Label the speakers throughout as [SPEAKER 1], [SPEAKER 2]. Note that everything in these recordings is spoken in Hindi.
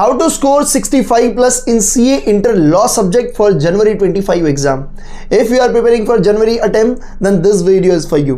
[SPEAKER 1] How to score 65 plus in CA Inter Law subject for January 25 exam. If you are preparing for January attempt, then this video is for you.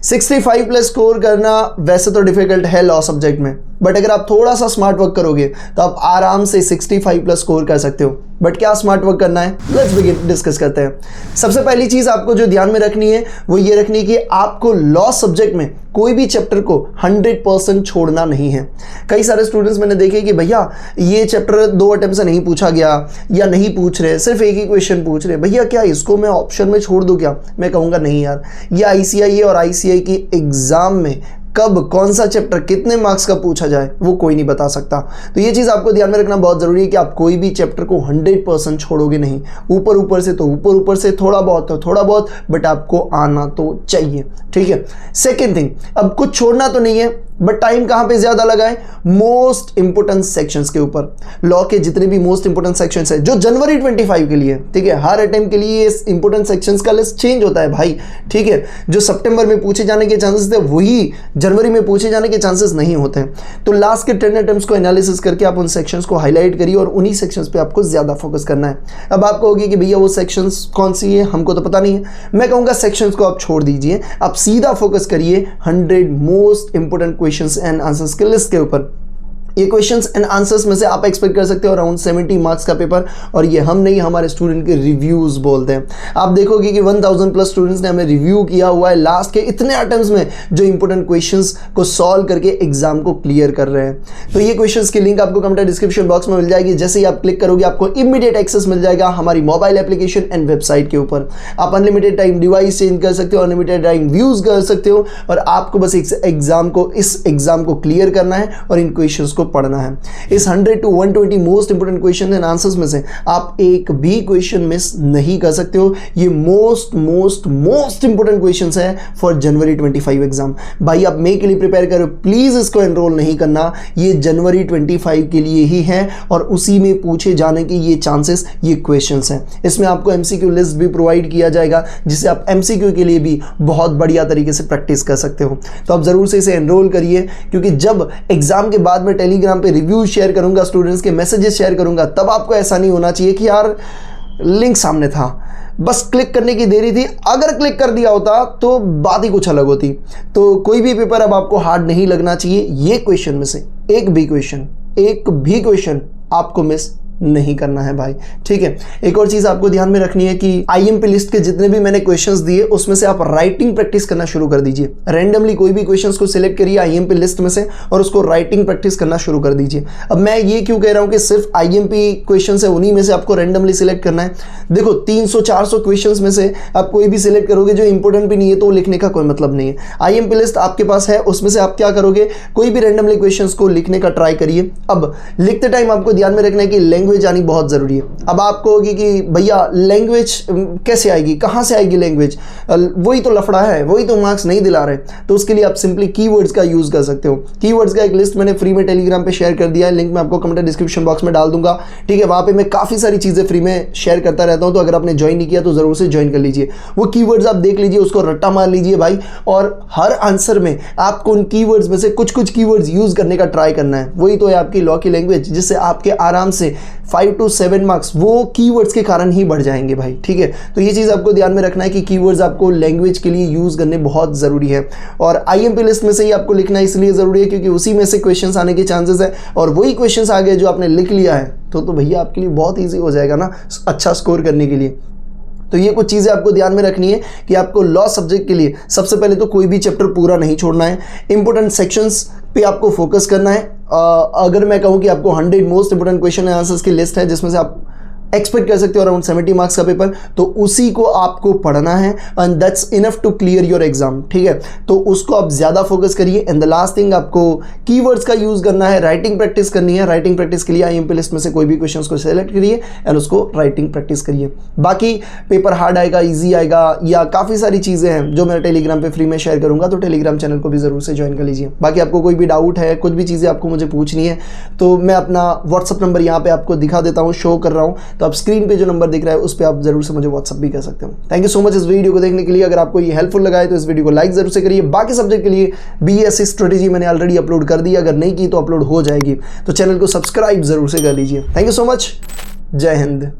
[SPEAKER 1] 65 plus score करना वैसे तो डिफिकल्ट है लॉ सब्जेक्ट में, बट अगर आप थोड़ा सा स्मार्ट वर्क करोगे तो आप आराम से 65 प्लस स्कोर कर सकते हो। बट क्या स्मार्ट वर्क करना है, लेट्स बिगिन डिस्कस करते हैं। सबसे पहली चीज आपको जो ध्यान में रखनी है वो ये रखनी है कि आपको लॉ सब्जेक्ट में कोई भी चैप्टर को 100% छोड़ना नहीं है। कई सारे स्टूडेंट्स मैंने देखे कि भैया ये चैप्टर 2 अटेम्प्ट से नहीं पूछा गया या नहीं पूछ रहे, सिर्फ एक ही क्वेश्चन पूछ रहे, भैया क्या इसको मैं ऑप्शन में छोड़ दूं क्या? मैं कहूँगा नहीं यार, ये ICI और ICI की एग्जाम में कब कौन सा चैप्टर कितने मार्क्स का पूछा जाए वो कोई नहीं बता सकता। तो ये चीज़ आपको ध्यान में रखना बहुत ज़रूरी है कि आप कोई भी चैप्टर को 100% छोड़ोगे नहीं। ऊपर से तो ऊपर से, थोड़ा बहुत तो थोड़ा बहुत, बट आपको आना तो चाहिए, ठीक है। सेकेंड थिंग, अब कुछ छोड़ना तो नहीं है, बट टाइम कहाँ पे ज़्यादा लगाएं? मोस्ट इंपोर्टेंट सेक्शंस के ऊपर। लॉ के जितने भी मोस्ट इंपोर्टेंट सेक्शंस है जो जनवरी 25 के लिए, ठीक है, हर अटेम्प्ट के लिए इस इंपोर्टेंट सेक्शंस का लिस्ट चेंज होता है भाई, ठीक है। जो सितंबर में पूछे जाने के चांसेस थे वही जनवरी में पूछे जाने के चांसेस नहीं होते हैं। तो लास्ट के 10 अटेम्प्ट्स को एनालिसिस करके आप उन सेक्शंस को हाईलाइट करिए और उन्हीं सेक्शंस पे आपको ज़्यादा फोकस करना है। अब आप कहोगे कि भैया वो सेक्शंस कौन सी है, हमको तो पता नहीं है। मैं कहूँगा सेक्शंस को आप छोड़ दीजिए, आप सीधा फोकस करिए 100 most important questions and answers के लिस्ट के ऊपर। ये क्वेश्चंस एंड आंसर्स में से आप एक्सपेक्ट कर सकते हो अराउंड 70 मार्क्स का पेपर, और ये हम नहीं, हमारे स्टूडेंट के रिव्यूज़ बोलते हैं। आप देखोगे कि 1000 प्लस स्टूडेंट्स ने हमें रिव्यू किया हुआ है लास्ट के इतने अटेम्प्ट्स में जो इंपॉर्टेंट क्वेश्चंस को सॉल्व करके एग्जाम को क्लियर कर रहे हैं। तो ये क्वेश्चंस की लिंक आपको कमेंट डिस्क्रिप्शन बॉक्स में मिल जाएगी। जैसे ही आप क्लिक करोगे आपको इमीडिएट एक्सेस मिल जाएगा हमारी मोबाइल एप्लीकेशन एंड वेबसाइट के ऊपर। आप अनलिमिटेड टाइम डिवाइस चेंज कर सकते हो, अनलिमिटेड टाइम व्यूज़ कर सकते हो, और आपको बस इस एग्जाम को क्लियर करना है और इन क्वेश्चंस को पढ़ना है। इस 100 to 120 most important question and answers में से आप एक भी क्वेश्चन मिस नहीं कर सकते हो। ये मोस्ट इंपोर्टेंट क्वेश्चंस है फॉर जनवरी 25 एग्जाम। भाई आप मई के लिए प्रिपेयर करो, प्लीज इसको एनरोल नहीं करना, ये जनवरी 25 के लिए ही है और उसी में पूछे जाने के ये चांसेस, ये क्वेश्चंस हैं। इसमें आपको MCQ लिस्ट भी प्रोवाइड किया जाएगा जिससे आप MCQ के लिए भी बहुत बढ़िया तरीके से प्रैक्टिस कर सकते हो। तो आप जरूर से इसे एनरोल करिए, क्योंकि जब एग्जाम के बाद में टेलीग्राम पे रिव्यू शेयर करूंगा, स्टूडेंट्स के मैसेजेस शेयर करूंगा, तब आपको ऐसा नहीं होना चाहिए कि यार लिंक सामने था, बस क्लिक करने की देरी थी, अगर क्लिक कर दिया होता तो बात ही कुछ अलग होती। तो कोई भी पेपर अब आपको हार्ड नहीं लगना चाहिए। ये क्वेश्चन में से एक भी क्वेश्चन आपको मिस नहीं करना है भाई, ठीक है। एक और चीज आपको ध्यान में रखनी है कि IMP लिस्ट के जितने भी मैंने क्वेश्चंस दिए उसमें से आप राइटिंग प्रैक्टिस करना शुरू कर दीजिए। रैंडमली कोई भी क्वेश्चंस को सिलेक्ट करिए IMP लिस्ट में से और उसको राइटिंग प्रैक्टिस करना शुरू कर दीजिए। अब मैं ये क्यों कह रहा हूं कि सिर्फ IMP क्वेश्चन है उन्हीं में से आपको रैंडमली सिलेक्ट करना है? देखो 300-400 क्वेश्चन में से आप कोई भी सिलेक्ट करोगे जो इंपॉर्टेंट भी नहीं है तो लिखने का कोई मतलब नहीं है। IMP लिस्ट आपके पास है, उसमें से आप क्या करोगे, कोई भी रैंडमली क्वेश्चन को लिखने का ट्राई करिए। अब लिखते टाइम आपको ध्यान में रखना है कि लैंग्वेज आनी बहुत जरूरी है। अब आप कहोगे कि भैया लैंग्वेज कैसे आएगी, कहां से आएगी लैंग्वेज, वही तो लफड़ा है, वही तो मार्क्स नहीं दिला रहे। तो उसके लिए आप सिंपली कीवर्ड्स का यूज कर सकते हो। कीवर्ड्स का एक लिस्ट मैंने फ्री में टेलीग्राम पे शेयर कर दिया है, लिंक मैं आपको कमेंट डिस्क्रिप्शन बॉक्स में डाल दूंगा, ठीक है। वहां पे मैं काफी सारी चीजें फ्री में शेयर करता रहता हूं, तो अगर आपने ज्वाइन नहीं किया तो जरूर से ज्वाइन कर लीजिए। वो कीवर्ड्स आप देख लीजिए, उसको रट्टा मार लीजिए भाई, और हर आंसर में आपको उन कीवर्ड्स में से कुछ कीवर्ड्स यूज करने का ट्राई करना है। वही तो है आपकी लॉ की लैंग्वेज, जिससे आपके आराम से 5 to 7 मार्क्स वो कीवर्ड्स के कारण ही बढ़ जाएंगे भाई, ठीक है। तो ये चीज़ आपको ध्यान में रखना है कि कीवर्ड्स आपको लैंग्वेज के लिए यूज़ करने बहुत ज़रूरी है, और IMP लिस्ट में से ही आपको लिखना इसलिए ज़रूरी है क्योंकि उसी में से क्वेश्चंस आने के चांसेस है, और वही क्वेश्चंस आ गए जो आपने लिख लिया है तो भैया आपके लिए बहुत ईजी हो जाएगा ना अच्छा स्कोर करने के लिए। तो ये कुछ चीज़ें आपको ध्यान में रखनी है कि आपको लॉ सब्जेक्ट के लिए सबसे पहले तो कोई भी चैप्टर पूरा नहीं छोड़ना है, इंपॉर्टेंट सेक्शंस पे आपको फोकस करना है। अगर मैं कहूँ कि आपको 100 most important question and answers की लिस्ट है जिसमें से आप एक्सपेक्ट कर सकते हो अराउंड 70 मार्क्स का पेपर, तो उसी को आपको पढ़ना है and that's enough to clear your exam, ठीक है। तो उसको आप ज्यादा फोकस करिए। एंड द लास्ट थिंग, आपको कीवर्ड्स का यूज करना है, राइटिंग प्रैक्टिस करनी है। राइटिंग प्रैक्टिस के लिए IMP लिस्ट में से कोई भी क्वेश्चंस को सिलेक्ट करिए एंड उसको राइटिंग प्रैक्टिस करिए। बाकी पेपर हार्ड आएगा, ईजी आएगा, या काफ़ी सारी चीज़ें हैं जो मैं टेलीग्राम पे फ्री में शेयर करूंगा, तो टेलीग्राम चैनल को भी जरूर से ज्वाइन कर लीजिए। बाकी आपको कोई भी डाउट है, कुछ भी चीज़ें आपको मुझे पूछनी है, तो मैं अपना व्हाट्सअप नंबर यहाँ पे आपको दिखा देता हूँ, शो कर रहा हूँ, तो आप स्क्रीन पे जो नंबर दिख रहा है उस पर आप जरूर से मुझे व्हाट्सअप भी कर सकते हो। थैंक यू सो मच इस वीडियो को देखने के लिए। अगर आपको ये हेल्पफुल लगा है तो इस वीडियो को लाइक जरूर से करिए। बाकी सब्जेक्ट के लिए BSc स्ट्रेटेजी मैंने ऑलरेडी अपलोड कर दिया, अगर नहीं की तो अपलोड हो जाएगी, तो चैनल को सब्सक्राइब जरूर से कर लीजिए। थैंक यू सो मच, जय हिंद।